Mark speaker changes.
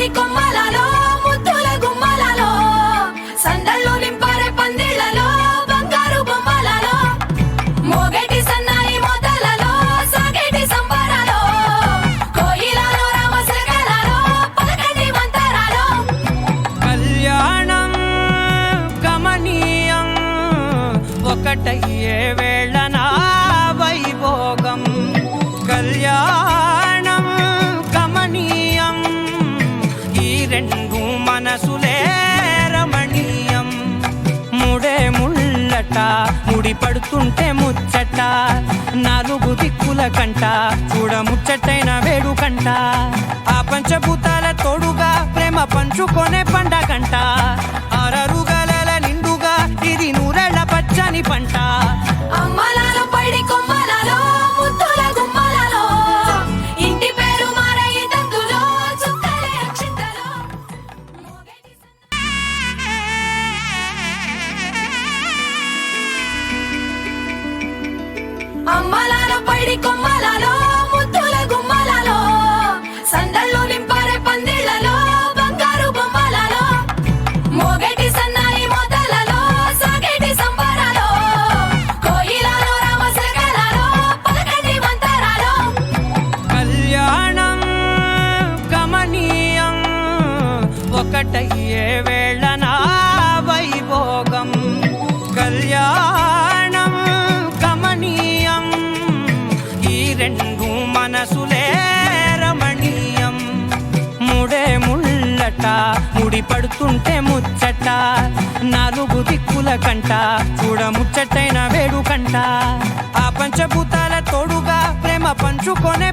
Speaker 1: పడి కొమ్మలలో ముద్దుల గుమ్మలలో సందళ్ళు నింపారే పందిళ్లలో బంగారు బొమ్మలలో మోగేటి సన్నాయి మోతలలో సాగేటి సంబరాలో కోయిలలో రామశకలలో పలకటి మంతరాలో
Speaker 2: కళ్యాణం గమనీయం ఒకటయ్యే వేళ నా వైభోగం కళ్యాణం గమనీయం ఈ రెండు మనసులే రమణీయం ముడే ముళ్ళట ముడి పడుతుంటే ముచ్చట నాలుగు దిక్కుల కంట చూడ ముచ్చటైన వేడుకంట ఆ పంచభూతాల తోడుగా ప్రేమ పంచుకొనే పండగంట ఆరరుగల నిండుగా ఇది నూరెళ్ళ పచ్చని పంట
Speaker 1: అమ్మలాలో పడి కొమ్మలలో ముద్దుల గుమ్మలలో ఇంటి పేరు మారయి తందులో చుక్కలే అక్షింతలో అమ్మలాలో పడి కొమ్మలలో ముద్దుల గుమ్మలలో సందళ్ళు నింపారే పందిళ్లలో బంగారు బొమ్మలలో మోగేటి సన్నాయి మోతలలో సాగేటి సంబరాలో కోయిలలో రామశకలలో పలకటి మంతరాలో
Speaker 2: కళ్యాణం గమనీయం ఒకటయ్యే వేళ నా వైభోగం కళ్యాణం గమనీయం ఈ రెండు మనసులే రమణీయం ముడే ముళ్ళట ముడి పడుతుంటే ముచ్చట నాలుగు దిక్కుల కంట చూడ ముచ్చటైన వేడుకంట ఆ పంచభూతాల తోడుగా ప్రేమ పంచుకొనే